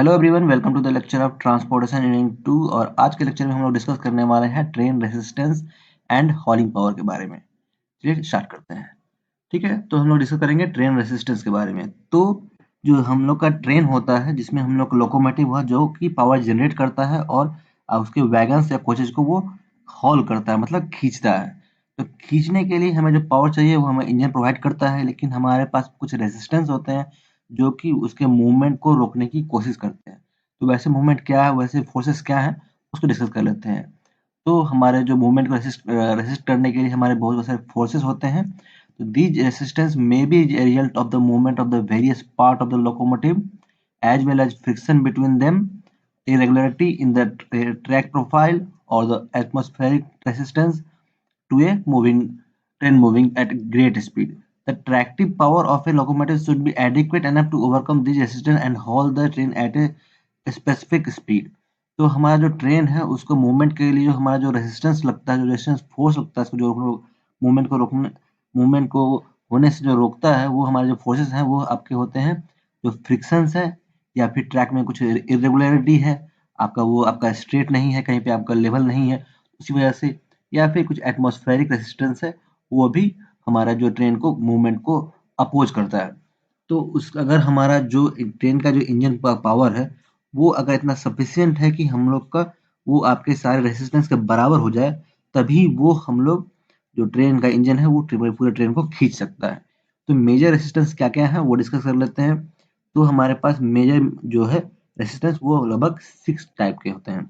Hello everyone, welcome to the lecture of transportation engineering 2। और आज के लेक्चर में हम लोग डिस्कस करने वाले हैं ट्रेन रेजिस्टेंस एंड हॉलिंग पावर के बारे में। चलिए स्टार्ट करते हैं। ठीक है, तो हम लोग डिस्कस करेंगे ट्रेन रेजिस्टेंस के बारे में। तो जो हम लोग का ट्रेन होता है जिसमें हम लोग लोकोमोटिव हुआ जो कि पावर जनरेट करता है और उसके वैगन्स या कोचेज को वो हॉल करता है, मतलब खींचता है। तो खींचने के लिए हमें जो पावर चाहिए वो हमें इंजन प्रोवाइड करता है, लेकिन हमारे पास कुछ रेजिस्टेंस होते हैं जो कि उसके मूवमेंट को रोकने की कोशिश करते हैं। तो वैसे मूवमेंट क्या है, वैसे फोर्सेस क्या है, उसको डिस्कस कर लेते हैं। तो हमारे जो मूवमेंट को रेसिस्ट करने के लिए हमारे बहुत सारे फोर्सेस होते हैं। So these resistance may be a result of the movement of the various part of the locomotive as well as friction between them, irregularity in the track profile, or the atmospheric resistance to a moving train moving at great speed. The tractive power of a locomotive should be adequate enough to overcome these resistance and hold the train at a specific speed. तो हमारा जो train है उसको movement के लिए जो हमारा जो रेजिस्टेंस लगता है, जो रेजिस्टेंस फोर्स लगता है, इसको जो मूवमेंट को रोकने मूवमेंट को होने से जो रोकता है, वो हमारे जो फोर्सेस हैं वो आपके होते हैं जो फ्रिक्शंस है, या फिर ट्रैक में कुछ इरेगुलरिटी है, आपका स्ट्रेट नहीं है, कहीं पे आपका लेवल नहीं है उसी वजह से, या फिर कुछ एटमॉस्फेरिक रेजिस्टेंस है, वो भी हमारा जो ट्रेन को मूवमेंट को अपोज करता है। तो उस अगर हमारा जो ट्रेन का जो इंजन पावर है वो अगर इतना सफिशिएंट है कि हम लोग का वो आपके सारे रेजिस्टेंस के बराबर हो जाए, तभी वो हम लोग जो ट्रेन का इंजन है वो पूरे ट्रेन को खींच सकता है। तो मेजर रेजिस्टेंस क्या क्या है वो डिस्कस कर लेते हैं। तो हमारे पास मेजर जो है रेजिस्टेंस वो लगभग 6 टाइप के होते हैं।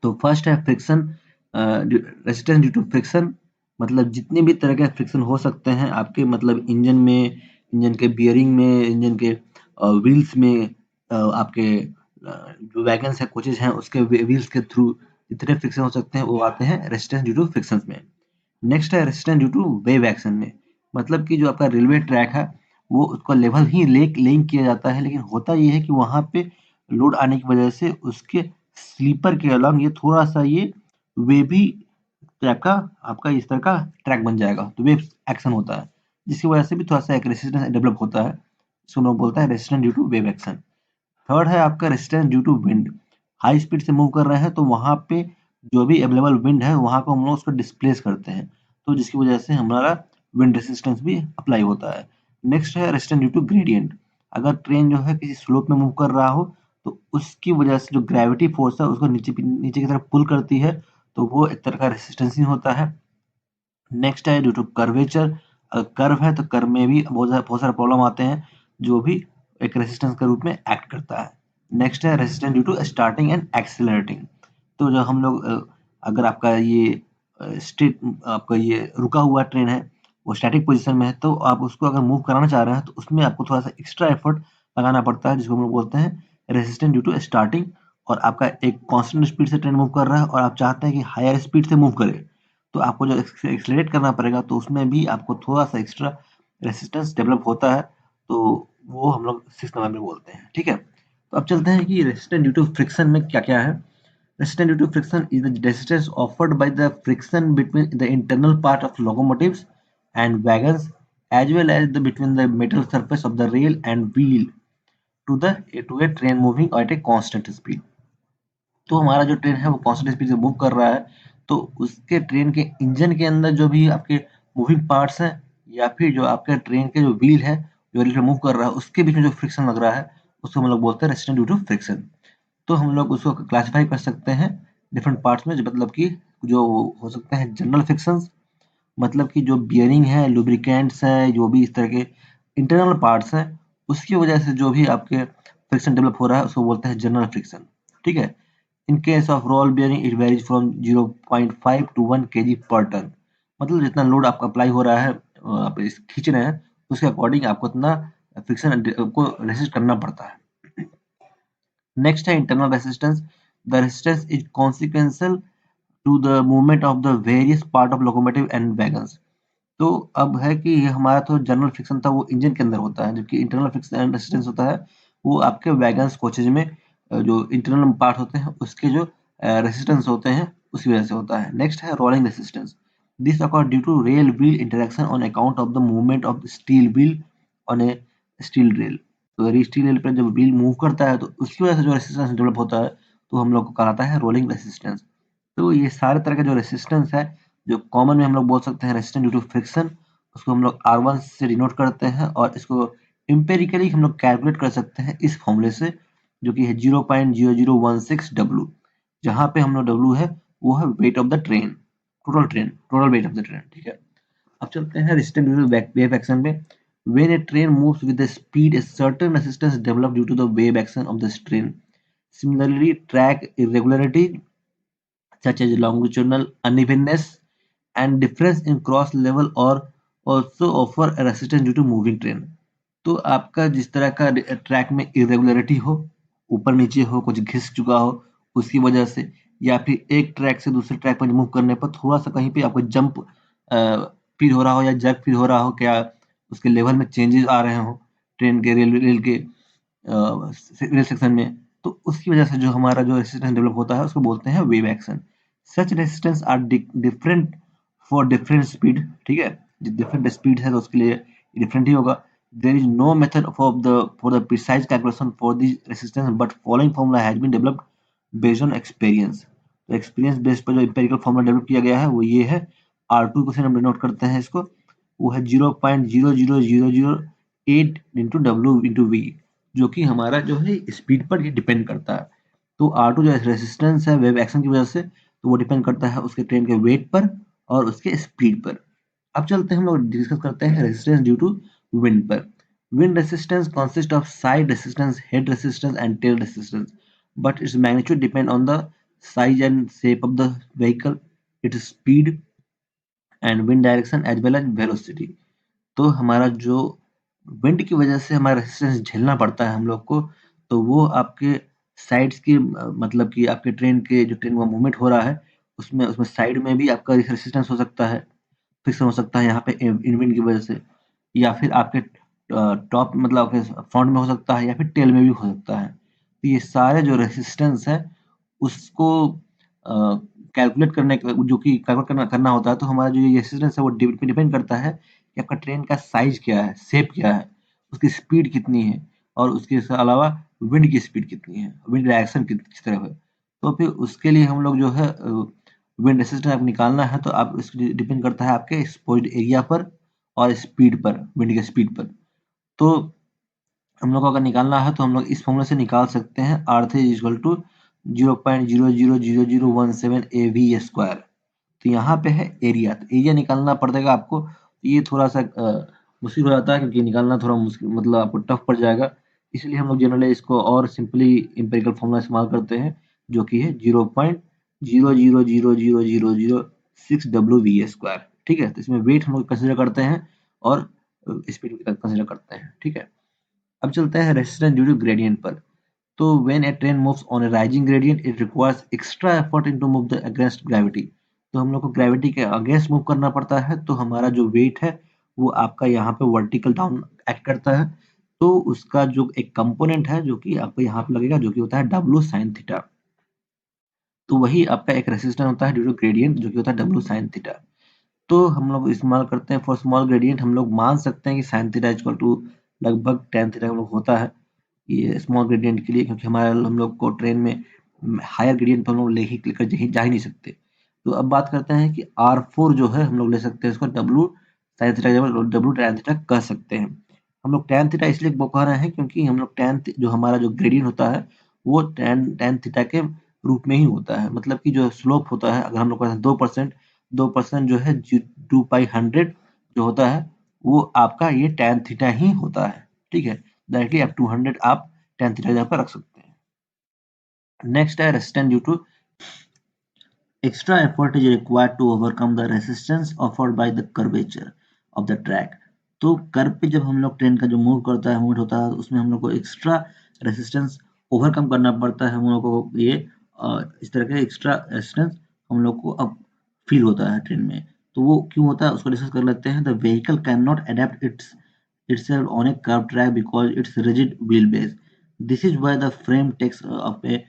तो फर्स्ट है friction resistance due to friction, मतलब जितने भी तरह के फ्रिक्शन हो सकते हैं आपके, मतलब इंजन में, इंजन के बियरिंग में, इंजन के व्हील्स में, आपके जो वैगन्स है, कोचेज हैं, उसके व्हील्स के थ्रू जितने फ्रिक्शन हो सकते हैं वो आते हैं रेजिस्टेंस ड्यू टू फ्रिक्शन में। नेक्स्ट है resistance due to wave action में, मतलब कि जो आपका रेलवे ट्रैक है वो उसको लेवल ही लेइंग किया जाता है, लेकिन होता ये है कि वहां पे लोड आने की वजह से उसके स्लीपर के अलॉन्ग ये थोड़ा सा ये वेवी टाइप का आपका इस तरह का ट्रैक बन जाएगा, तो वेव एक्शन होता है, जिसकी वजह से भी थोड़ा सा एक रेसिस्टेंस डेवलप होता है, इसको लोग बोलता है resistance due to wave action. Third है आपका resistance due to wind, high speed से मूव कर रहे हैं तो वहां पे जो भी अवेलेबल विंड है वहां को हम लोग उसको डिस्प्लेस करते हैं, तो जिसकी वजह से हमारा विंड रेसिस्टेंस भी अप्लाई होता है। नेक्स्ट है रेजिस्टेंस ड्यू टू ग्रेडियंट, अगर ट्रेन जो है किसी स्लोप में मूव कर रहा हो तो उसकी वजह से जो ग्रेविटी फोर्स है उसको नीचे की तरफ पुल करती है, तो वो एक तरह का रेसिस्टेंस ही होता है। नेक्स्ट है ड्यू टू कर्वेचर, कर्व है तो कर्व में भी बहुत सारे प्रॉब्लम आते हैं जो भी एक रेसिस्टेंस के रूप में एक्ट करता है। नेक्स्ट है resistance due to starting and accelerating, तो जो हम लोग अगर आपका ये स्टेट आपका ये रुका हुआ ट्रेन है वो स्टैटिक पोजीशन में है, तो आप उसको अगर मूव कराना चाह रहे हैं तो उसमें आपको थोड़ा सा एक्स्ट्रा एफर्ट लगाना पड़ता है, जिसको हम लोग बोलते हैं रेसिस्टेंस ड्यू टू स्टार्टिंग। और आपका एक कांस्टेंट स्पीड से ट्रेन मूव कर रहा है और आप चाहते हैं कि हायर स्पीड से मूव करे, तो आपको जो एक्सेलरेट करना पड़ेगा, तो उसमें भी आपको थोड़ा सा एक्स्ट्रा रेसिस्टेंस डेवलप होता है, तो वो हम लोग 6 नंबर में बोलते हैं। ठीक है, तो अब चलते हैं कि रेसिस्टेंस ड्यू टू फ्रिक्शन में क्या क्या है। Resistance due to friction is the resistance offered by the friction between the internal part of locomotives and wagons, as well as between the metal surface of the rail and wheel to a train moving at a constant speed. तो हमारा जो train है वो constant speed से move कर रहा है, तो उसके ट्रेन के इंजन के अंदर जो भी आपके मूविंग पार्ट्स हैं, या फिर जो आपके ट्रेन के जो व्हील है जो रेल पे मूव कर रहा है उसके बीच में जो फ्रिक्शन लग रहा है उसको हम लोग बोलते हैं रेजिस्टेंस ड्यू टू फ्रिक्शन। तो हम लोग उसको क्लासिफाई कर सकते हैं डिफरेंट पार्ट्स में, जो मतलब कि जो हो सकते हैं जनरल फ्रिक्शंस, मतलब कि जो बियरिंग है, लुब्रिकेंट्स है, जो भी इस तरह के इंटरनल पार्ट्स हैं उसकी वजह से जो भी आपके फ्रिक्शन डेवलप हो रहा है उसको बोलते हैं जनरल फ्रिक्शन। ठीक है, in case of roll bearing it varies from 0.5 to 1 kg per ton, मतलब जितना लोड आपका अप्लाई हो रहा है, आप खींच रहे हैं, उसके अकॉर्डिंग आपको उतना फ्रिक्शन को रेसिस्ट करना पड़ता है। नेक्स्ट है internal resistance, the resistance is consequential to the movement of the various part of locomotive and wagons. तो अब है कि ये हमारा तो जनरल फ्रिक्शन था वो इंजन के अंदर होता है, जबकि इंटरनल फ्रिक्शन रेसिस्टेंस होता है वो आपके वैगन्स कोचेज में जो इंटरनल पार्ट होते हैं उसके जो रेसिस्टेंस होते हैं उसकी वजह से होता है। नेक्स्ट है rolling resistance, this occur due to rail wheel interaction on account of the movement of steel wheel on a steel rail. तो स्टील रेल पर जब व्हील मूव करता है तो उसकी वजह से जो रेसिस्टेंस डेवलप होता है तो हम लोग को कहलाता है रोलिंग रेसिस्टेंस। तो ये सारे तरह के जो रेसिस्टेंस है, जो कॉमन में हम लोग बोल सकते हैं रेसिस्टेंस ड्यू टू फ्रिक्शन, उसको हम लोग R1 से डिनोट करते हैं और इसको एम्पिरिकली हम लोग कैलकुलेट कर सकते हैं इस फॉर्मूले से, जो कि है 0.0016 W, जहाँ पे हम लोग W है वो है weight of the train, total weight of the train. ठीक है, अब चलते हैं resistance due to wave action पे। When a train moves with a speed, a certain resistance develops due to the wave action of the train. Similarly, track irregularity such as longitudinal unevenness and difference in cross level or also offer a resistance due to moving train. तो आपका जिस तरह का track में irregularity हो, ऊपर नीचे हो, कुछ घिस चुका हो उसकी वजह से, या फिर एक ट्रैक से दूसरे ट्रैक पर मूव करने पर थोड़ा सा कहीं पे आपको जंप फील हो रहा हो या जर्क फील हो रहा हो, क्या उसके लेवल में चेंजेस आ रहे हो ट्रेन के रेल के रेल सेक्शन में, तो उसकी वजह से जो हमारा जो रेसिस्टेंस डेवलप होता है उसको बोलते हैं wave action. Such resistance are different for different speed. ठीक है, जो डिफरेंट स्पीड है तो उसके लिए डिफरेंट ही होगा। There is no method for the precise calculation for this resistance but following formula has been developed based on experience. तो एक्सपीरियंस बेस पर जो एम्पिरिकल फॉर्मूला डेवलप किया गया है वो ये है, R2 को से हम डिनोट करते हैं इसको, वो है 0.00008 इंटू डब्ल्यू इंटू वी, जो कि हमारा जो है स्पीड पर ये डिपेंड करता है। तो R2 जो रेजिस्टेंस है वेव एक्शन की वजह से, तो वो डिपेंड करता है उसके ट्रेन के वेट पर और उसके स्पीड पर। अब चलते हैं हम लोग डिस्कस करते हैं रेजिस्टेंस ड्यू टू विंड पर। Wind resistance consist of side resistance, head resistance and tail resistance, but its magnitude depend on the size and shape of the vehicle, its speed and wind direction as well as velocity. तो हमारा जो wind की वजह से हमारा resistance झेलना पड़ता है हम लोग को, तो वो आपके साइड्स की मतलब कि आपके ट्रेन के जो ट्रेन का मूवमेंट हो रहा है उसमें उसमें साइड में भी आपका रेजिस्टेंस हो सकता है, फ्रिक्शन हो सकता है यहाँ पे इन विंड की वजह से, या फिर आपके टॉप मतलब आपके फ्रंट में हो सकता है या फिर टेल में भी हो सकता है। तो ये सारे जो रेजिस्टेंस है उसको कैलकुलेट करने जो कि कैलकुलेट करना होता है, तो हमारा जो ये रेजिस्टेंस है वो डिपेंड करता है कि आपका ट्रेन का साइज क्या है, शेप क्या है, उसकी स्पीड कितनी है और उसके अलावा विंड की स्पीड कितनी है, विंड डायरेक्शन किस तरफ है। तो फिर उसके लिए हम लोग जो है विंड रेजिस्टेंस आपको निकालना है, तो आप इसको डिपेंड करता है आपके एक्सपोज्ड एरिया पर और स्पीड पर, विंड की स्पीड पर। तो हम लोग को अगर निकालना है तो हम लोग इस फॉर्मूले से निकाल सकते हैं, R3 इक्वल टू 0.000017 AV²। तो यहाँ पे है एरिया, तो एरिया निकालना पड़ेगा आपको, तो ये थोड़ा सा मुश्किल हो जाता है क्योंकि निकालना थोड़ा मुश्किल मतलब आपको टफ पड़ जाएगा, इसलिए हम लोग जनरली इसको और सिंपली एम्पिरिकल फॉर्मूला इस्तेमाल करते हैं, जो कि है 0.000006 WV²। ठीक है, तो इसमें वेट हम लोग कंसिडर करते हैं और स्पीड कंसिडर करते हैं। ठीक है, अब चलते हैं रेजिस्टेंस ड्यू टू ग्रेडियंट पर। तो when a train moves on a rising gradient it requires extra effort in to move the against gravity. तो हम लोग को ग्रेविटी के अगेंस्ट मूव करना पड़ता है, तो हमारा जो वेट है वो आपका यहाँ पे वर्टिकल डाउन एक्ट करता है, तो उसका जो एक कंपोनेंट है जो कि आपको यहाँ पे लगेगा, जो कि होता है W sin थीटा। तो वही आपका एक रेजिस्टेंस होता है ड्यू टू ग्रेडियंट, जो कि होता है W sin थीटा। तो हम लोग इस्तेमाल करते हैं फॉर स्मॉल ग्रेडियंट, हम लोग मान सकते हैं कि sin थीटा इक्वल टू लगभग tan थीटा हम लोग होता है ये स्मॉल ग्रेडियंट के लिए, क्योंकि हमारा हम लोग को ट्रेन में हायर ग्रेडियंट पर हम लोग लेकर जा ही नहीं सकते। तो अब बात करते हैं कि R4 जो है हम लोग ले सकते हैं इसको W sin theta W tan theta कह सकते हैं। हम लोग tan थीटा इसलिए कह रहे हैं क्योंकि हम लोग जो हमारा जो ग्रेडियंट होता है वो tan थीटा के रूप में ही होता है, मतलब कि जो स्लोप होता है, अगर हम लोग 2% जो है 2/100 जो होता है वो आपका ये tan थीटा ही होता है। ठीक है, डायरेक्टली आप 200 आप tan थीटा जगह पर रख सकते हैं। नेक्स्ट है resistance due to extra effort is required to overcome the resistance offered by the curvature of the track। तो कर्व पे जब हम लोग ट्रेन का जो मूव करता है, मूव होता है, उसमें हम लोग को एक्स्ट्रा रेसिस्टेंस ओवरकम करना पड़ता है। हम लोग को ये इस तरह के एक्स्ट्रा रेसिस्टेंस हम लोग को अब फील होता है ट्रेन में। तो वो क्यों होता है उसको डिस्कस कर लेते हैं। The vehicle can not adapt itself on a curved track because it's rigid wheelbase. This is why the frame takes up a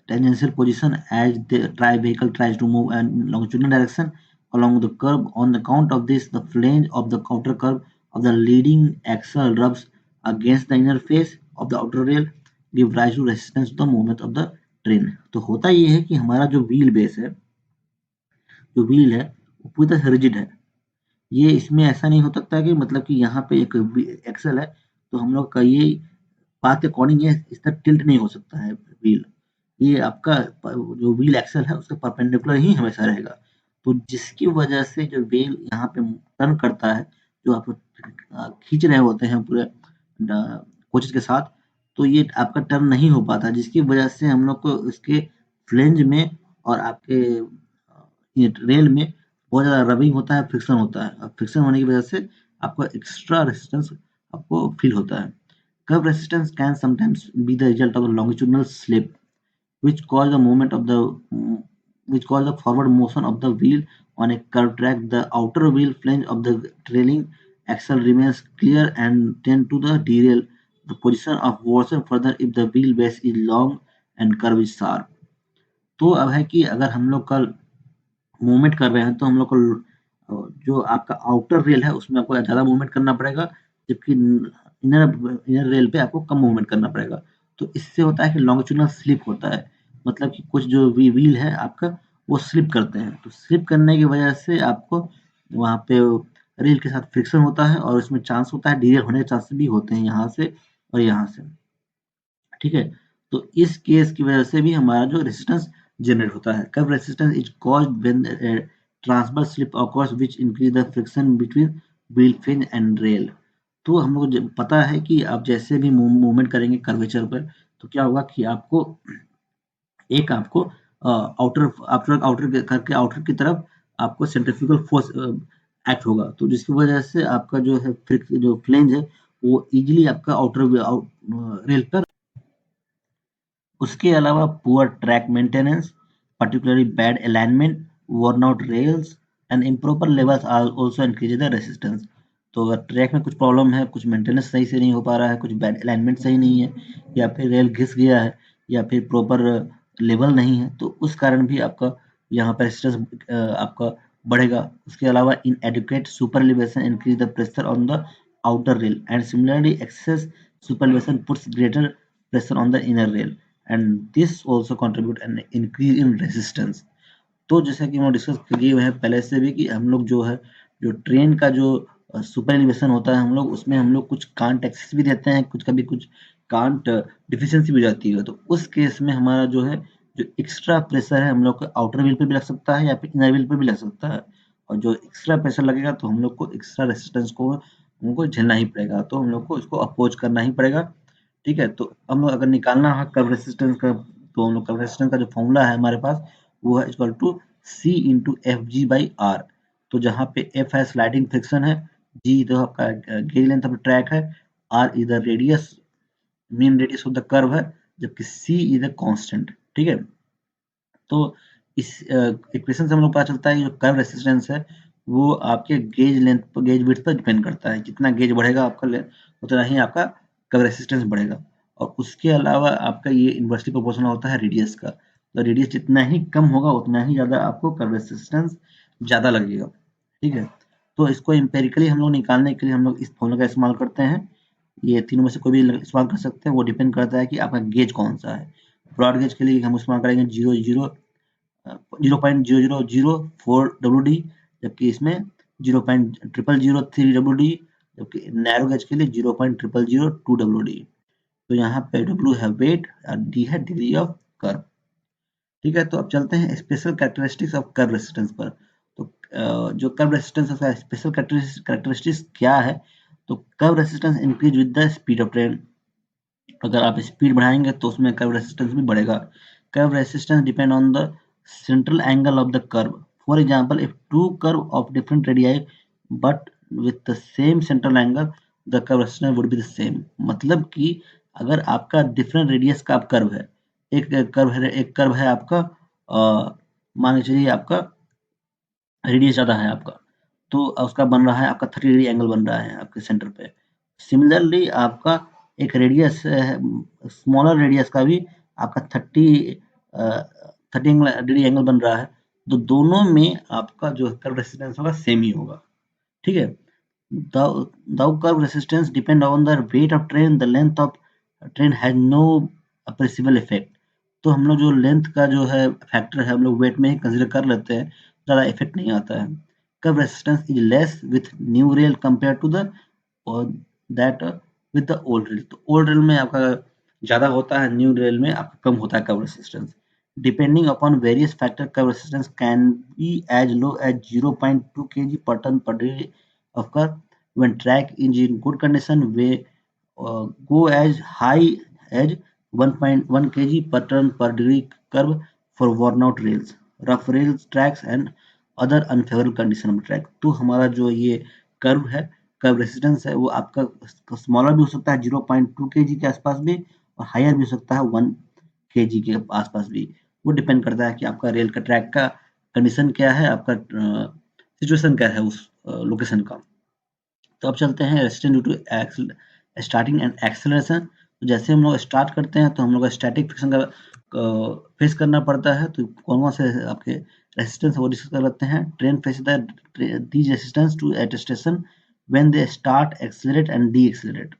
tangential position as the vehicle tries to move in longitudinal direction along the curve. On account of this, the flange of the counter curve of the leading axle rubs against the inner face of the outer rail give rise to resistance to the movement of the train। तो होता ये है कि हमारा जो wheel base है, जो wheel है वो पूरी तरह से रिजिड है। ये इसमें ऐसा नहीं हो सकता कि मतलब कि यहाँ पे एक एक्सल है तो हम लोग का ये पाथ के अकॉर्डिंग ये इस तरह टिल्ट नहीं हो सकता है व्हील। ये आपका जो व्हील एक्सल है उसके परपेंडिकुलर ही हमेशा रहेगा। तो जिसकी वजह से जो व्हील यहाँ पे टर्न करता है, जो आप खींच रहे होते हैं पूरे कोचेस के साथ, तो ये आपका टर्न नहीं हो पाता, जिसकी वजह से हम लोग को इसके फ्लेंज में और आपके ये रेल में बहुत ज़्यादा रबिंग होता है, फ्रिक्शन होता है। और फ्रिक्शन होने की वजह से आपको एक्स्ट्रा रेजिस्टेंस आपको फील होता है। Curve resistance can sometimes be the result of a longitudinal slip, which cause the movement of the which cause the forward motion of the wheel on a curved track. The outer wheel flange of the trailing axle remains clear and tend to the derail. The position of worsen further if the wheel base is long and curve is sharp. तो अब है कि अगर हम लोग का movement कर रहे हैं तो हम लोग को जो आपका आउटर रेल है उसमें आपको ज़्यादा मूवमेंट करना पड़ेगा, जबकि इनर रेल पे आपको कम मूवमेंट करना पड़ेगा। तो इससे होता है कि लॉन्गिट्यूडिनल स्लिप होता है, मतलब कि कुछ जो व्हील है आपका वो स्लिप करते हैं। तो स्लिप करने की वजह से आपको वहाँ पे रेल के साथ फ्रिक्शन होता है और उसमें चांस होता है, डिरेल होने के चांसेस भी होते हैं यहाँ से और यहाँ से। ठीक है, तो इस केस की वजह से भी हमारा जो रेजिस्टेंस जनरेट होता है। Curve resistance is caused when transverse slip occurs which increase the friction between wheel fin and rail. तो हम लोग को पता है कि आप जैसे भी मूवमेंट करेंगे कर्वेचर पर तो क्या होगा कि आपको आपको आउटर आउटर आउटर करके आउटर की तरफ आपको सेंट्रीफ्यूगल फोर्स एक्ट होगा, तो जिसकी वजह से आपका जो है जो फ्लेंज है वो इजीली आपका आउटर रेल पर। उसके अलावा poor track maintenance, particularly bad alignment, worn out rails and improper levels are also increase the resistance। तो अगर ट्रैक में कुछ प्रॉब्लम है, कुछ मेंटेनेंस सही से नहीं हो पा रहा है, कुछ बैड अलाइनमेंट सही नहीं है, या फिर रेल घिस गया है, या फिर प्रॉपर लेवल नहीं है, तो उस कारण भी आपका यहाँ पर रेजिस्टेंस आपका बढ़ेगा। उसके अलावा inadequate super elevation increase the pressure on the outer rail and similarly excess super elevation puts greater pressure on the inner rail and this also contribute an increase in resistance। तो जैसा कि हम discuss किए हुए हैं पहले से भी कि हम लोग जो है जो ट्रेन का जो सुपर एलिवेशन होता है हम लोग उसमें हम लोग कुछ कांट एक्सेस भी देते हैं, कुछ कभी कुछ कांट डिफिशियंसी भी हो जाती है। तो उस केस में हमारा जो है जो एक्स्ट्रा प्रेशर है हम लोग को आउटर व्हील पे भी लग सकता है या फिर इनर व्हील पे भी लग सकता है, और जो एक्स्ट्रा प्रेशर लगेगा तो हम लोग को एक्स्ट्रा रेजिस्टेंस को हमको झेलना ही पड़ेगा, तो हम लोग को इसको अपोज करना ही पड़ेगा। ठीक है, तो हम लोग अगर निकालना है कर्व रेजिस्टेंस का, तो हम लोग कर्व रेजिस्टेंस का जो फॉर्मूला है हमारे पास वो है equal to C into F G by R. तो जहाँ पे F है स्लाइडिंग फ्रिक्शन है, G तो आपका गेज लेंथ ऑफ ट्रैक है, R is the radius mean radius of the curve है, जबकि C इज द कांस्टेंट। ठीक है, तो इस इक्वेशन से हम लोग पता चलता है कि जो कर्व रेजिस्टेंस है वो आपके गेज लेंथ पर गेज विड्थ पर डिपेंड करता है। जितना गेज बढ़ेगा आपका उतना ही आपका कर्व रेजिस्टेंस बढ़ेगा। और उसके अलावा आपका ये इन्वर्सली प्रोपोर्शनल होता है रेडियस का, तो रेडियस जितना ही कम होगा उतना ही ज़्यादा आपको कर्व रेजिस्टेंस ज़्यादा लगेगा। ठीक है, तो इसको एम्पेरिकली हम लोग निकालने के लिए हम लोग इस फॉर्मूला का इस्तेमाल करते हैं। ये तीनों में से कोई भी इस्तेमाल कर सकते हैं, वो डिपेंड करता है कि आपका गेज कौन सा है। ब्रॉड गेज के लिए हम इस्तेमाल करेंगे 0.0004 डब्ल्यू, जबकि इसमें 0.0003 डब्ल्यू, जबकि नैरो गेज के लिए 0.0002 डब्ल्यू। तो यहाँ पे डब्ल्यू है वेट और डी है डिग्री ऑफ कर्व। ठीक है, तो अब चलते हैं special characteristics of curve resistance पर। तो जो कर्व रेजिस्टेंस का स्पेशल कैरेक्टरिस्टिक्स क्या है, तो curve resistance increase with the speed of train. अगर आप स्पीड बढ़ाएंगे तो उसमें कर्व रेजिस्टेंस भी बढ़ेगा। Curve resistance depend on the central angle of the curve। For example, if two curve of different radii but with the same central angle, the curve resistance would be the same। मतलब कि अगर आपका different radius का आप curve है, एक curve है आपका मान के चलिए आपका रेडियस ज़्यादा है आपका, तो उसका बन रहा है आपका 30 डिग्री एंगल बन रहा है आपके सेंटर पे। सिमिलरली आपका एक रेडियस स्मॉलर रेडियस का भी आपका 30 डिग्री एंगल बन रहा है, तो दोनों में आपका जो कर्व रेजिस्टेंस होगा सेम ही होगा। ठीक है, the curve resistance depend on the weight of train, the length of train has no appreciable effect. तो हम लोग जो लेंथ का जो है फैक्टर है हम लोग वेट में ही कंसिडर कर लेते हैं, ज़्यादा इफेक्ट नहीं आता है. Curve resistance is less with new rail compare to the that with the old rail. तो ओल्ड रेल में आपका ज़्यादा होता है, न्यू रेल में आपका कम होता है curve resistance. Depending upon various factors, curve resistance can be as low as 0.2 kg per ton per degree of curve. When track is in good condition, we go as high as 1.1 kg per ton per degree curve for worn out rails, rough rails, tracks and other unfavorable condition of track. तो हमारा जो ये curve है, curve resistance है, वो आपका smaller भी हो सकता है 0.2 kg के आसपास भी, और हायर भी हो सकता है 1 kg के आसपास भी. वो डिपेंड करता है कि आपका रेल का ट्रैक का कंडीशन क्या है, आपका सिचुएशन क्या है उस लोकेशन का. तो अब चलते हैं resistance due to starting and acceleration. तो जैसे हम लोग स्टार्ट करते हैं तो हम लोग स्टैटिक फ्रिक्शन का फेस करना पड़ता है. तो कौन कौन से आपके रेजिस्टेंस वो डिस्कस कर लेते हैं. Train face these resistance too at station when they start, accelerate and de accelerate.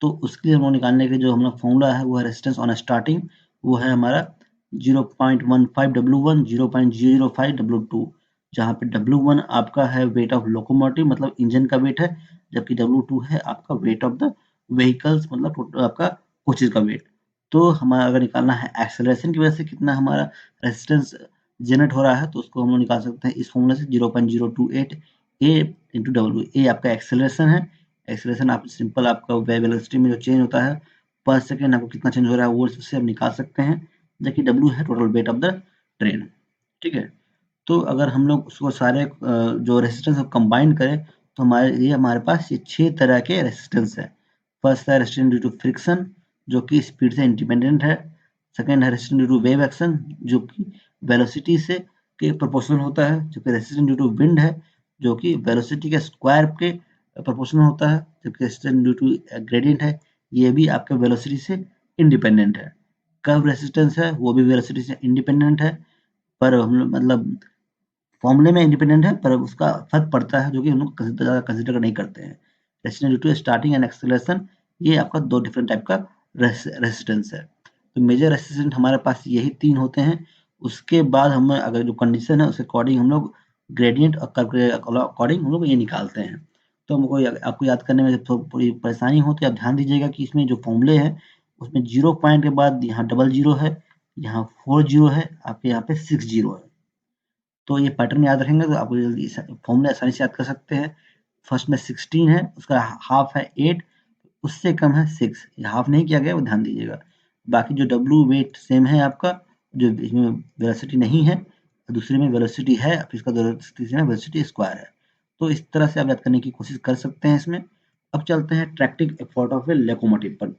तो उसके लिए हम लोग निकालने के जो हमारा फॉर्मूला है वो है रेजिस्टेंस ऑन स्टार्टिंग, वो है हमारा 0.15 W1, 0.005 W2, जहाँ पे W1 आपका है वेट ऑफ लोकोमोटिव मतलब इंजन का वेट है, जबकि W2 है आपका वेट ऑफ द व्हीकल्स मतलब आपका कोचेज का वेट. तो हमारा अगर निकालना है एक्सेलरेशन की वजह से कितना हमारा रेजिस्टेंस जनरेट हो रहा है, तो उसको हम लोग निकाल सकते हैं इस फॉर्मूले से 0.028 A इंटू W. ए आपका एक्सेलरेशन है. एक्सेलरेशन आप सिंपल आपका वेलोसिटी में जो चेंज होता है पर सेकेंड आपको कितना चेंज हो रहा है वो उससे आप निकाल सकते हैं, जबकि W है total weight of the train. ठीक है. तो अगर हम लोग उसको सारे जो रेजिस्टेंस को कंबाइन करें तो हमारे पास ये 6 तरह के रेजिस्टेंस है. फर्स्ट है रेजिस्टेंस ड्यू टू फ्रिक्शन जो कि स्पीड से इंडिपेंडेंट है. सेकेंड है resistance due to wave action जो कि वेलोसिटी से के प्रोपोर्शनल होता है. जबकि रेजिस्टेंस ड्यू टू विंड है जो कि वेलोसिटी के स्क्वायर के प्रोपोर्शनल होता है. जबकि रेजिस्टेंस ड्यू टू ग्रेडियंट है, ये भी आपके वेलोसिटी से इंडिपेंडेंट है. कर्व रेजिस्टेंस है वो भी वेलोसिटी से इंडिपेंडेंट है, पर हम लोग मतलब फॉर्मूले में इंडिपेंडेंट है पर उसका फर्क पड़ता है जो कि हम लोग ज़्यादा कंसिडर नहीं करते हैं. Resistance due to starting and acceleration, ये आपका दो डिफरेंट टाइप का रेजिस्टेंस है. तो मेजर रेजिस्टेंस हमारे पास यही 3 होते हैं. उसके बाद हमें अगर जो कंडीशन है उसके अकॉर्डिंग हम लोग ग्रेडियंट और कर्व के अकॉर्डिंग हम लोग ये निकालते हैं. तो हमको आपको याद करने में थोड़ी परेशानी हो तो आप ध्यान दीजिएगा कि इसमें जो फॉर्मूले हैं उसमें 0 पॉइंट के बाद यहाँ डबल 0 है, यहाँ 4 0 है, आपके यहाँ पे 6 0 है. तो ये पैटर्न याद रखेंगे तो आप जल्दी फॉर्मूला आसानी से याद कर सकते हैं. फर्स्ट में 16 है, उसका हाफ है 8, उससे कम है 6. हाफ नहीं किया गया वो ध्यान दीजिएगा. बाकी जो W वेट सेम है आपका, जो इसमें वेलोसिटी नहीं है, दूसरे में वेलोसिटी है, इसका तीसरे में वेलोसिटी स्क्वायर है. तो इस तरह से आप याद करने की कोशिश कर सकते हैं इसमें. अब चलते हैं tractive effort of a locomotive पर.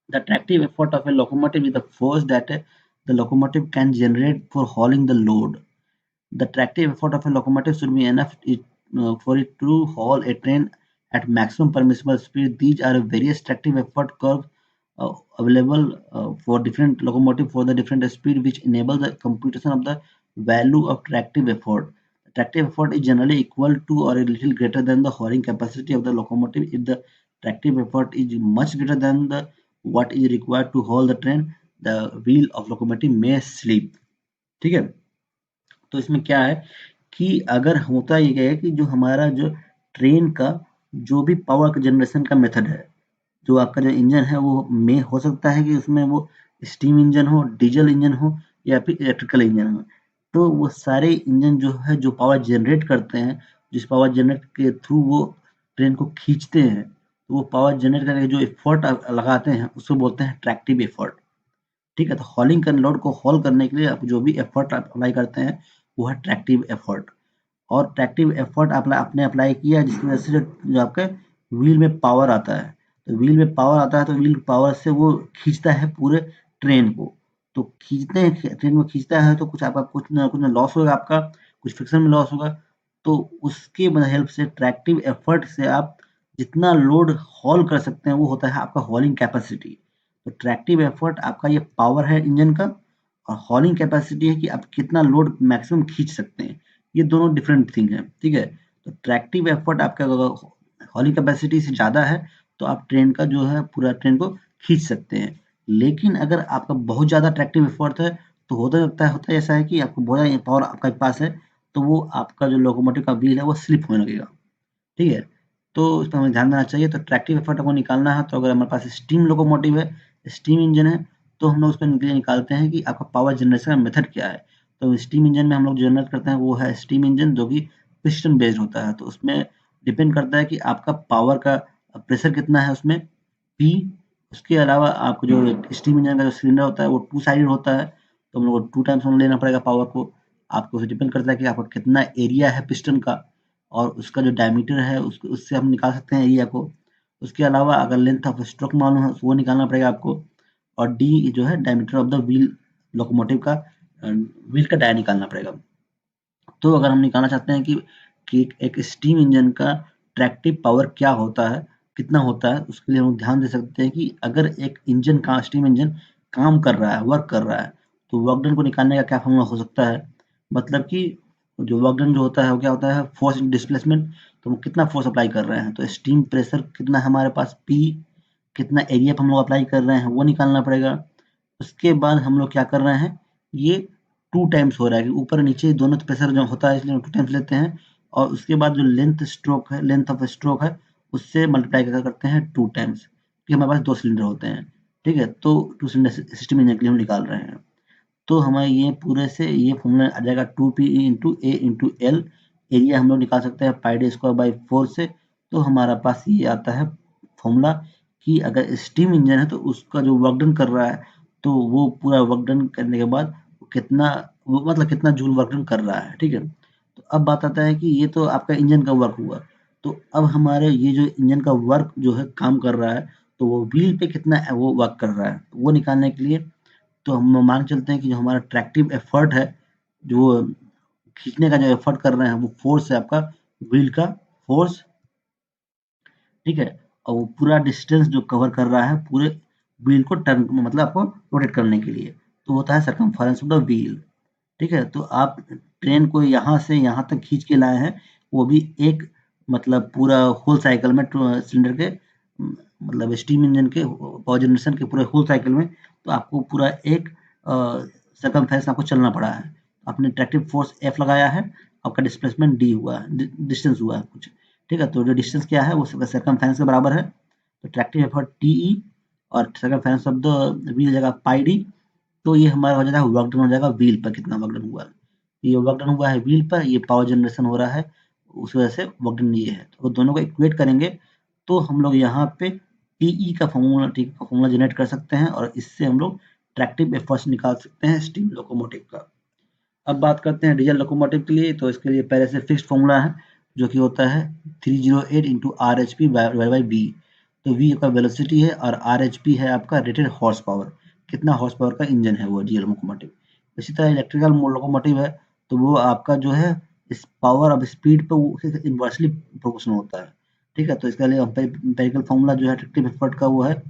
The tractive effort of a locomotive is the force that the locomotive can generate for hauling the load. The tractive effort of a locomotive should be enough for it to haul a train at maximum permissible speed. These are various tractive effort curves available for different locomotive for the different speed, which enable the computation of the value of tractive effort. Tractive effort is generally equal to or a little greater than the hauling capacity of the locomotive. If the tractive effort is much greater than the what is required to haul the train, the wheel of locomotive may slip. ठीक है. तो इसमें क्या है कि अगर होता ये है कि जो हमारा जो ट्रेन का जो भी पावर जनरेशन का मेथड है, जो आपका जो इंजन है वो में हो सकता है कि उसमें वो स्टीम इंजन हो, डीजल इंजन हो या फिर इलेक्ट्रिकल इंजन हो. तो वो सारे इंजन जो है जो पावर जनरेट करते हैं, जिस पावर जनरेट के थ्रू वो ट्रेन को खींचते हैं, तो वो पावर जनरेट करके जो एफर्ट लगाते हैं उसको बोलते हैं ट्रैक्टिव एफर्ट. ठीक है. तो हॉलिंग कर लोड को हॉल करने के लिए आप जो भी एफर्ट अप्लाई करते हैं वो है ट्रैक्टिव एफर्ट. और ट्रैक्टिव एफर्ट आपने अप्लाई किया जिसकी वजह से जो आपके व्हील में पावर आता है. तो व्हील में पावर आता है तो व्हील पावर से वो खींचता है पूरे ट्रेन को. तो ट्रेन को खींचता है तो कुछ आपका कुछ ना लॉस होगा, आपका कुछ फ्रिक्शन में लॉस होगा. तो उसके हेल्प से ट्रैक्टिव एफर्ट से आप जितना लोड हॉल कर सकते हैं वो होता है आपका हॉलिंग कैपेसिटी. तो ट्रैक्टिव एफर्ट आपका ये पावर है इंजन का, और हॉलिंग कैपेसिटी है कि आप कितना लोड मैक्सिमम खींच सकते हैं. ये दोनों डिफरेंट थिंग है. ठीक है. तो ट्रैक्टिव एफर्ट आपका हॉलिंग कैपेसिटी से ज़्यादा है तो आप ट्रेन का जो है पूरा ट्रेन को खींच सकते हैं। लेकिन अगर आपका बहुत ज़्यादा ट्रैक्टिव एफर्ट है तो होता ऐसा है कि आपको बहुत ज़्यादा पावर आपके पास है तो वो आपका जो लोकोमोटिव का व्हील है वो स्लिप होने लगेगा। ठीक है, तो इस पर हमें ध्यान देना चाहिए। तो ट्रैक्टिव एफर्ट को निकालना है तो अगर हमारे पास स्टीम लोकोमोटिव है, स्टीम इंजन है, तो हम लोग उसको निकालते हैं कि आपका पावर जनरेशन का मेथड क्या है। तो स्टीम इंजन में हम लोग जनरेट करते हैं वो है स्टीम इंजन जो कि पिस्टन बेस्ड होता है। तो उसमें डिपेंड करता है कि आपका पावर का प्रेशर कितना है उसमें पी। उसके अलावा आपको जो स्टीम इंजन का जो सिलेंडर होता है वो टू साइडेड होता है तो हम लोग को टू टाइम्स लेना पड़ेगा पावर को। आपको डिपेंड करता है कि आपका कितना एरिया है पिस्टन का और उसका जो डायमीटर है उससे हम निकाल सकते हैं एरिया को। उसके अलावा अगर लेंथ ऑफ स्ट्रोक मालूम है वो निकालना पड़ेगा आपको। और डी जो है diameter of the wheel locomotive का व्हील का डाया निकालना पड़ेगा। तो अगर हम निकालना चाहते हैं कि एक स्टीम इंजन का ट्रैक्टिव पावर क्या होता है, कितना होता है, उसके लिए हम ध्यान दे सकते हैं कि अगर एक इंजन का स्टीम इंजन काम कर रहा है, वर्क कर रहा है, तो वर्क डन को निकालने का क्या फॉर्मूला हो सकता है? मतलब कि जो वर्क डन जो होता है वो क्या होता है? Force displacement. तो हम कितना फोर्स अप्लाई कर रहे हैं, तो स्टीम प्रेशर कितना है हमारे पास पी, कितना एरिया पे हम लोग अप्लाई कर रहे हैं वो निकालना पड़ेगा। उसके बाद हम लोग क्या कर रहे हैं, ये 2 टाइम्स हो रहा है कि ऊपर और नीचे दोनों प्रेशर जो होता है इसलिए हम 2 टाइम्स लेते हैं। और उसके बाद जो लेंथ ऑफ स्ट्रोक है उससे मल्टीप्लाई करते हैं 2 टाइम्स कि हमारे पास 2 सिलेंडर होते हैं। ठीक है, तो 2 सिलेंडर सिस्टम इंजन के लिए हम निकाल रहे हैं। तो हमें ये पूरे से ये फॉर्मूला आ जाएगा 2P इंटू ए इंटू एल। एरिया हम लोग निकाल सकते हैं पाई डी स्क्वायर बाई 4 से। तो हमारा पास ये आता है फॉर्मूला कि अगर स्टीम इंजन है तो उसका जो वर्क डन कर रहा है तो वो पूरा वर्क डन करने के बाद कितना वो मतलब कितना जूल वर्क डन कर रहा है। ठीक है, तो अब बात आता है कि ये तो आपका इंजन का वर्क हुआ। तो अब हमारे ये जो इंजन का वर्क जो है काम कर रहा है तो वो व्हील पे कितना वो वर्क कर रहा है तो वो निकालने के लिए तो हम मान चलते हैं कि जो हमारा ट्रैक्टिव एफर्ट है, जो खींचने का जो एफर्ट कर रहे हैं वो फोर्स है आपका व्हील का फोर्स। ठीक है, और वो पूरा डिस्टेंस जो कवर कर रहा है पूरे व्हील को टर्न मतलब आपको रोटेट करने के लिए तो होता है सरकमफेरेंस ऑफ द व्हील। ठीक है, तो आप ट्रेन को यहाँ से यहाँ तक खींच के लाए हैं वो भी एक मतलब पूरा होल साइकिल में सिलेंडर के मतलब स्टीम इंजन के पावर जनरेशन के पूरे होल साइकिल में तो आपको पूरा एक सरकमफेरेंस आपको चलना पड़ा है। आपने ट्रैक्टिव फोर्स एफ लगाया है, आपका डिस्प्लेसमेंट डी हुआ है, डिस्टेंस हुआ है कुछ। ठीक है, तो जो डिस्टेंस क्या है वो सरकमफेरेंस के बराबर है। तो ट्रैक्टिव एफर्ट टी ई और सरकमफेरेंस ऑफ द व्हील जगह पाई डी। तो ये हमारा हो जाएगा वर्क डन हो जाएगा व्हील पर कितना वर्क डन हुआ है। ये वर्क डन हुआ है व्हील पर, ये पावर जनरेशन हो रहा है उस वजह से वर्क डन ये है। तो दोनों को इक्वेट करेंगे तो हम लोग यहाँ पे टीई का फॉर्मूला जनरेट कर सकते हैं और इससे हम लोग ट्रैक्टिव एफर्ट्स निकाल सकते हैं स्टीम लोकोमोटिव का। अब बात करते हैं डीजल लोकोमोटिव के लिए। तो इसके लिए पहले से फिक्स्ड फॉर्मूला है जो कि होता है 308 into R H P by B. तो वी आपका वेलोसिटी है और आर एच पी है आपका रेटेड हॉर्स पावर, कितना हॉर्स पावर का इंजन है वो डीजल लोकोमोटिव। इसी तरह इलेक्ट्रिकल लोकोमोटिव है तो वो आपका जो है इस पावर ऑफ स्पीड पे इन्वर्सली प्रोपोर्शनल होता है। ठीक है, तो इसके लिए एम्पिरिकल फॉर्मूला जो है ट्रैक्टिव एफर्ट का वो है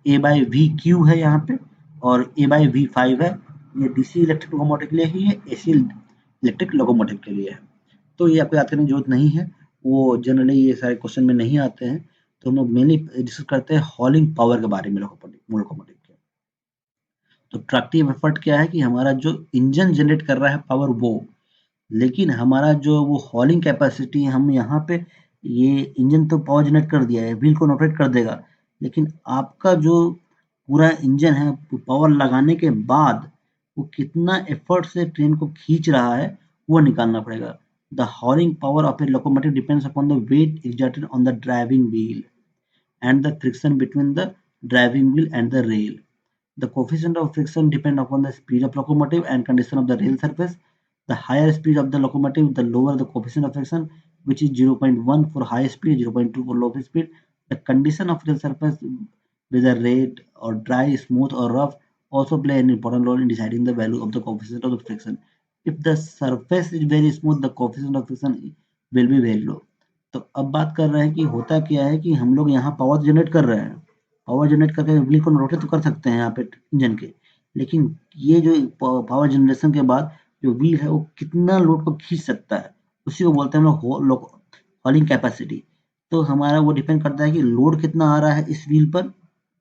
ए बाई वी क्यू है यहाँ पे और ए बाई वी 5 है। ये डीसी इलेक्ट्रिक लोकोमोटिव के लिए ही है, एसी इलेक्ट्रिक लोकोमोटिव के लिए है। तो ये आपको याद करने की जरूरत नहीं है, वो जनरली ये सारे क्वेश्चन में नहीं आते हैं। तो हम लोग मेनली डिस्कस करते हैं हॉलिंग पावर के बारे में लोकोमोटिव के। तो ट्रैक्टिव एफर्ट क्या है कि हमारा जो इंजन जनरेट कर रहा है पावर वो, लेकिन हमारा जो वो हॉलिंग कैपेसिटी हम यहाँ पे ये इंजन तो पावर जनरेट कर दिया है, व्हील को ऑपरेट कर देगा, लेकिन आपका जो पूरा इंजन है पावर लगाने के बाद वो कितना एफर्ट से ट्रेन को खींच रहा है वो निकालना पड़ेगा। The hauling power of a locomotive depends upon the weight exerted on the driving wheel and the friction between the driving wheel and the rail. The coefficient of friction depend upon the speed of locomotive and condition of the rail surface. The higher speed of the locomotive, the lower the coefficient of friction, which is 0.1 for high speed, 0.2 for low speed. The condition of rail surface, whether red or dry, smooth or rough, also play an important role in deciding the value of the coefficient of the friction. If the surface is very smooth, the coefficient of friction will be very low. तो अब बात कर रहे हैं कि होता क्या है कि हम लोग यहाँ पावर जनरेट कर रहे हैं, पावर जनरेट करके व्हील को रोटेट तो कर सकते हैं यहाँ पे इंजन के, लेकिन ये जो पावर जनरेशन के बाद जो व्हील है वो कितना लोड को खींच सकता है उसी को बोलते हैं हम लोग हॉलिंग कैपेसिटी। तो हमारा वो डिपेंड करता है कि लोड कितना आ रहा है इस व्हील पर,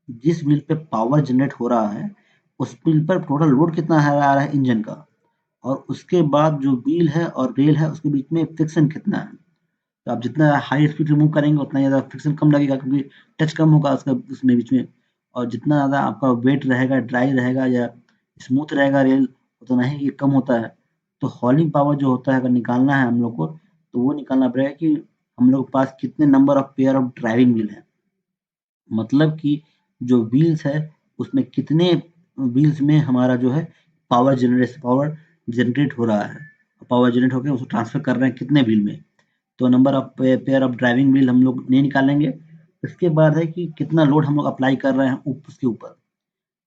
जिस व्हील पे पावर जनरेट हो रहा है उस व्हील पर टोटल लोड कितना आ रहा है इंजन का, और उसके बाद जो व्हील है और रेल है उसके बीच में फ्रिक्शन कितना है। तो आप जितना हाई स्पीड रिमूव करेंगे उतना ज़्यादा फ्रिक्शन कम लगेगा, क्योंकि टच कम होगा उसका उसमें बीच में, और जितना ज़्यादा आपका वेट रहेगा, ड्राई रहेगा या स्मूथ रहेगा रेल, उतना ही ये कम होता है। तो हॉलिंग पावर जो होता है अगर निकालना है हम लोग को, तो वो निकालना पड़ेगा कि हम लोग के पास कितने number of pair of driving wheel है, मतलब कि जो व्हील्स है उसमें कितने व्हील्स में हमारा जो है पावर जनरेट हो रहा है, पावर जनरेट होकर उसको ट्रांसफर कर रहे हैं कितने व्हील में। तो number of pair of driving wheel हम लोग नहीं निकालेंगे। इसके बाद है कि कितना लोड हम लोग अप्लाई कर रहे हैं उसके ऊपर,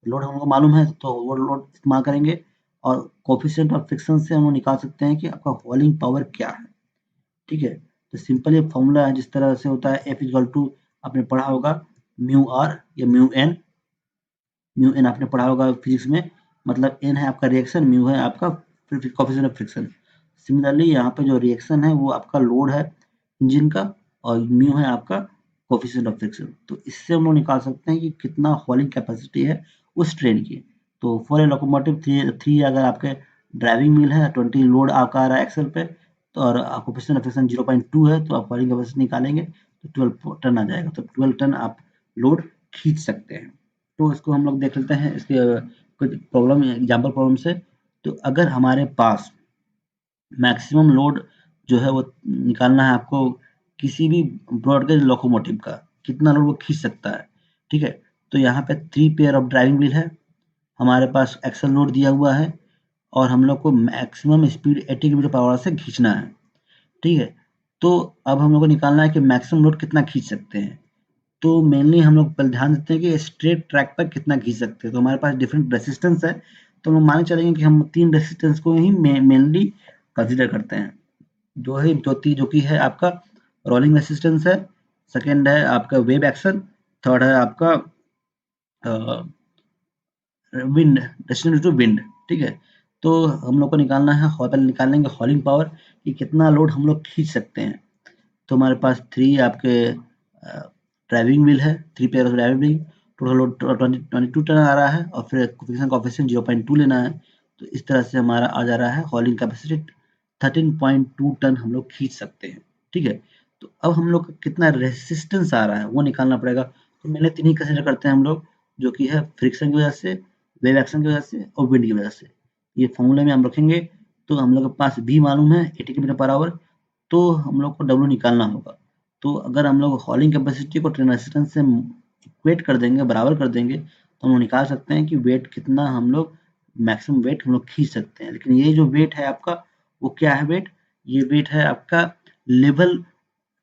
लोड हमको मालूम है तो वो लोड इस्तेमाल करेंगे, और कोफिशिएंट ऑफ फ्रिक्शन से हम लोग निकाल सकते हैं कि आपका हॉलिंग पावर क्या है। ठीक है, तो सिंपल ये फॉर्मूला है, जिस तरह से होता है एफ इक्वल टू, आपने पढ़ा होगा म्यू आर या म्यू एन आपने पढ़ा होगा फिजिक्स में, मतलब एन है आपका रिएक्शन, म्यू है आपका कोफिशिएंट ऑफ फ्रिक्शन। सिमिलरली यहाँ पे जो रिएक्शन है वो आपका लोड है इंजन का, और म्यू है आपका कोफिशिएंट ऑफ फ्रिक्शन। तो इससे हम लोग निकाल सकते हैं कि कितना हॉलिंग कैपेसिटी है उस ट्रेन की। तो फॉर ए लोकोमोटिव थ्री अगर आपके ड्राइविंग व्हील है, 20 लोड आपका आ रहा है एक्सल पे, तो और कोफिशिएंट ऑफ फ्रिक्शन 0.2 है, तो आप हॉलिंग कैपेसिटी निकालेंगे तो 12 टन आ जाएगा। तो 12 टन आप लोड खींच सकते हैं। तो इसको हम लोग देख लेते हैं इसके कुछ प्रॉब्लम एग्जाम्पल प्रॉब्लम से। तो अगर हमारे पास मैक्सिमम लोड जो है वो निकालना है आपको किसी भी ब्रॉडगेज लोकोमोटिव का, कितना लोड वो खींच सकता है। ठीक है, तो यहाँ पे 3 पेयर ऑफ ड्राइविंग व्हील है, हमारे पास एक्सल लोड दिया हुआ है, और हम लोग को maximum speed 80 kilometre per hour से खींचना है। ठीक है, तो अब हम लोग को निकालना है कि मैक्सिमम लोड कितना खींच सकते हैं। तो मेनली हम लोग पहले ध्यान देते हैं कि स्ट्रेट ट्रैक पर कितना खींच सकते हैं। तो हमारे पास डिफरेंट रेसिस्टेंस है, तो हम लोग माने चलेंगे कि हम 3 रेसिस्टेंस को ही मेनली कंसीडर करते हैं। जो कि है आपका रोलिंग रेसिस्टेंस है, सेकंड है आपका वेव एक्शन, थर्ड है आपका विंड, रेसिस्टेंस टू विंड। ठीक है, तो हम लोग को निकालना है, पहले निकालेंगे हॉलिंग पावर कि कितना लोड हम लोग खींच सकते हैं। तो हमारे पास 3 आपके ड्राइविंग व्हील है, 3 pair of driving wheel, total load 22 ton आ रहा है, और फिर फ्रिक्शन कोएफिशिएंट 0.2 लेना है। तो इस तरह से हमारा आ जा रहा है हॉलिंग कैपेसिटी 13.2 टन हम लोग खींच सकते हैं। ठीक है, तो अब हम लोग का कितना रेसिस्टेंस आ रहा है वो निकालना पड़ेगा। तो मैंने 3 ही कंसीडर करते हैं हम लोग, जो कि है फ्रिक्शन की वजह से, वेव एक्शन की वजह से और विंड की वजह से। ये फॉर्मूले में हम रखेंगे। तो हम लोग के पास भी मालूम है 80 किलोमीटर पर आवर, तो हम लोग को डब्ल्यू निकालना होगा। तो अगर हम लोग हॉलिंग कैपेसिटी को ट्रेन रेजिस्टेंस से इक्वेट कर देंगे, बराबर कर देंगे, तो हम लोग निकाल सकते हैं कि वेट कितना हम लोग मैक्सिमम वेट हम लोग खींच सकते हैं। लेकिन ये जो वेट है आपका, वो क्या है वेट, ये वेट है आपका लेवल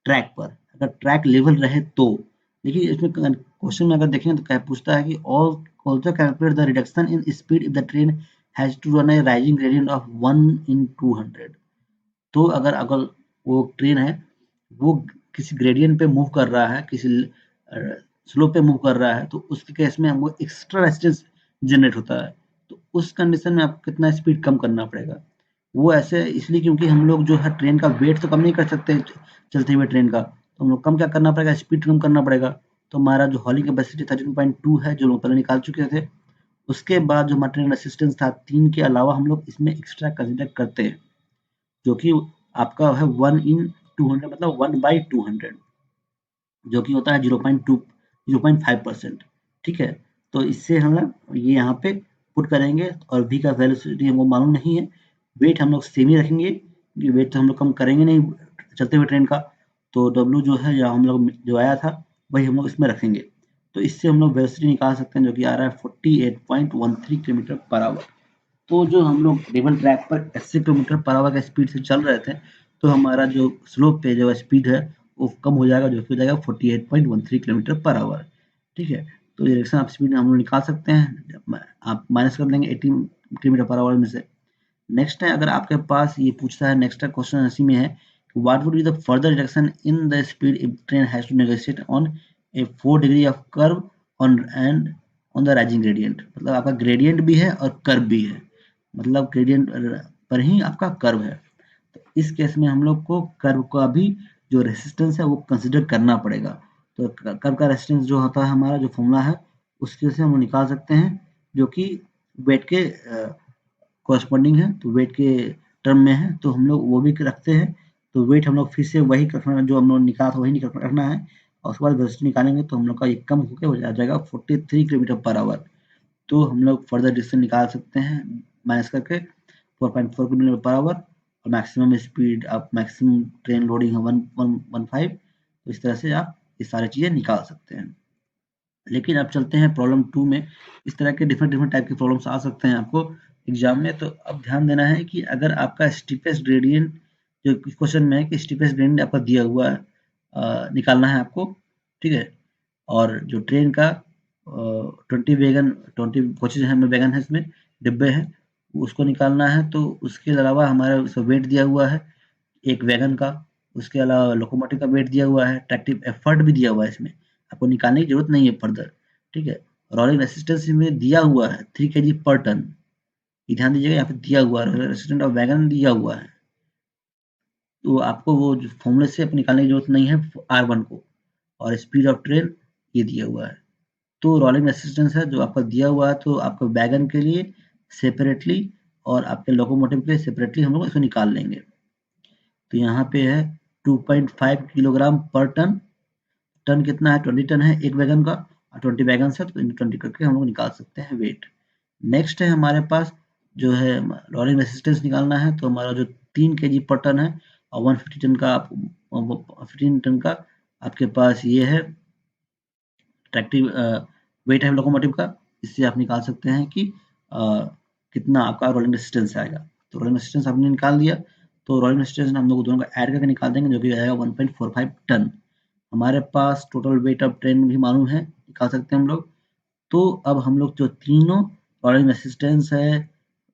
ट्रैक पर, अगर ट्रैक लेवल रहे तो। देखिए इसमें क्वेश्चन में अगर देखें तो क्या पूछता है कि also calculate the reduction in speed if the train has to run a rising gradient of 1/200। तो अगर अगर वो ट्रेन है वो किसी ग्रेडियंट पे मूव कर रहा है, किसी स्लोप पे मूव कर रहा है, तो उसके केस में हमको एक्स्ट्रा रेजिस्टेंस जनरेट होता है। तो उस कंडीशन में आपको कितना स्पीड कम करना पड़ेगा। वो ऐसे इसलिए क्योंकि हम लोग जो है ट्रेन का वेट तो कम नहीं कर सकते चलते हुए ट्रेन का, तो हम लोग कम क्या करना पड़ेगा, स्पीड कम करना पड़ेगा। तो हमारा जो हॉलिंग कैपेसिटी 13.2 है जो लोग पहले निकाल चुके थे, उसके बाद जो हमारा ट्रेन रेसिस्टेंस था 3 के अलावा हम लोग इसमें एक्स्ट्रा कंसिडर करते हैं, जो कि आपका है 1/200, मतलब 1/200, जो कि होता है 0.5%। ठीक है, तो इससे हम लोग ये यहाँ पे पुट करेंगे, और v का वेलोसिटी हमको मालूम नहीं है, वेट हम लोग सेम ही रखेंगे क्योंकि वेट तो हम लोग कम करेंगे नहीं चलते हुए ट्रेन का। तो w जो है या हम लोग जो आया था वही हम लोग इसमें रखेंगे। तो इससे हम लोग वेलोसिटी निकाल सकते हैं, जो कि आ रहा है 48.13 किलोमीटर पर आवर। तो जो हम लोग लेवल ट्रैक पर 80 किलोमीटर पर आवर का स्पीड से चल रहे थे, तो हमारा जो स्लोप पे जो स्पीड है वो कम हो जाएगा, जो कि हो जाएगा 48.13 किलोमीटर पर आवर। ठीक है, तो डायरेक्शन ऑफ स्पीड हम लोग निकाल सकते हैं, आप माइनस कर देंगे 80 किलोमीटर पर आवर में से। नेक्स्ट है, अगर आपके पास ये पूछता है, नेक्स्ट क्वेश्चन इसी में है, what would be the further reduction in the speed if train has to negotiate on a 4 degree of curve on and on the rising gradient. मतलब आपका ग्रेडियंट भी है और कर्व भी है, मतलब ग्रेडियंट पर ही आपका कर्व है। तो इस केस में हम लोग को कर्व का भी जो रेसिस्टेंस है वो कंसिडर करना पड़ेगा। तो कर्व का रेसिस्टेंस जो होता है हमारा जो फॉर्मूला है उसके से हम निकाल सकते हैं, जो कि वेट के कॉरस्पॉन्डिंग है, तो वेट के टर्म में है, तो हम लोग वो भी रखते हैं। तो वेट हम लोग फिर से वही रखना, जो हम लोग निकाला था वही रखना है, और उसके बाद वेलोसिटी निकालेंगे तो हम लोग का ये कम होकर हो जाएगा 43 किलोमीटर पर आवर। तो हम लोग फर्दर डिस्टेंस निकाल सकते हैं माइनस करके 4.4 किलोमीटर पर आवर, और मैक्सिमम स्पीड आप मैक्सिमम ट्रेन लोडिंग है 1115। तो इस तरह से आप ये सारी चीज़ें निकाल सकते हैं। लेकिन अब चलते हैं प्रॉब्लम 2 में। इस तरह के डिफरेंट डिफरेंट टाइप के प्रॉब्लम्स आ सकते हैं आपको एग्जाम में। तो अब ध्यान देना है कि अगर आपका स्टीपेस्ट ग्रेडियंट, जो क्वेश्चन में है कि स्टीपेस्ट ग्रेडियंट आपका दिया हुआ है, निकालना है आपको, ठीक है। और जो ट्रेन का 20 कोचेज है, वैगन है, इसमें डिब्बे हैं, उसको निकालना है। तो उसके अलावा हमारा उसका वेट दिया हुआ है एक वैगन का, उसके अलावा लोकोमोटिव का वेट दिया हुआ है, ट्रैक्टिव एफर्ट भी दिया हुआ है इसमें, आपको निकालने की जरूरत नहीं है फर्दर, ठीक है। रोलिंग रेसिस्टेंस में दिया हुआ है 3 kg पर टन, ये ध्यान दीजिएगा, यहाँ पे दिया हुआ है रेसिस्टेंट ऑफ वैगन दिया हुआ है। तो आपको वो जो फॉर्मूले से निकालने की जरूरत नहीं है R1 को, और स्पीड ऑफ ट्रेन ये दिया हुआ है। तो रोलिंग रेसिस्टेंस है जो आपका दिया हुआ है, तो आपको वैगन के लिए सेपरेटली और आपके लोकोमोटिव के लिए सेपरेटली हम लोग इसको निकाल लेंगे। तो यहाँ पे है 2.5 किलोग्राम पर टन। टन कितना है? 20 टन है एक वैगन का, और 20 वैगन है तो 20 करके हम लोग निकाल सकते हैं वेट। नेक्स्ट है हमारे पास जो है रोलिंग रेसिस्टेंस निकालना है, तो हमारा जो 3 kg पर टन है और 150 टन का 15 टन का आपके पास ये है ट्रैक्टिव वेट है लोकोमोटिव का। इससे आप निकाल सकते हैं कि कितना आपका रोलिंग रेसिस्टेंस आएगा। तो रोलिंग रेसिस्टेंस आपने निकाल दिया, तो रोलिंग रेसिस्टेंस हम लोग दोनों का ऐड करके निकाल देंगे, जो कि आएगा 1.45 टन। हमारे पास टोटल वेट ऑफ ट्रेन भी मालूम है, निकाल सकते हैं हम लोग। तो अब हम लोग जो तीनों रोलिंग रेसिस्टेंस है,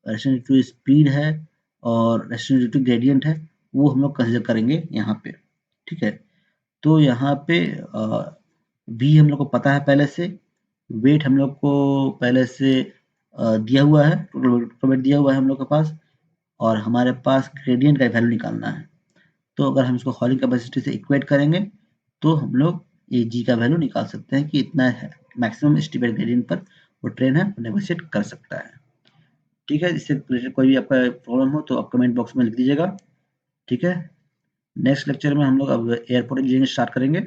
रेसिस्टेंस टू स्पीड है, और रेसिस्टेंस टू ग्रेडियंट है, वो हम लोग कंसिडर करेंगे यहाँ पे, ठीक है। तो यहाँ पे बी हम लोग को पता है पहले से, वेट हम लोग को पहले से दिया हुआ है, टोटल वेट दिया हुआ है हम लोग के पास, और हमारे पास ग्रेडियंट का वैल्यू निकालना है। तो अगर हम इसको हॉलिंग कैपेसिटी से इक्वेट करेंगे तो हम लोग ये जी का वैल्यू निकाल सकते हैं कि इतना है मैक्सिमम स्टीपेस्ट ग्रेडियंट पर वो ट्रेन है नेगोशिएट कर सकता है, ठीक है। इससे रिलेटेड कोई भी आपका प्रॉब्लम हो तो आप कमेंट बॉक्स में लिख दीजिएगा, ठीक है। नेक्स्ट लेक्चर में हम लोग अब एयरपोर्ट इंजीनियरिंग स्टार्ट करेंगे।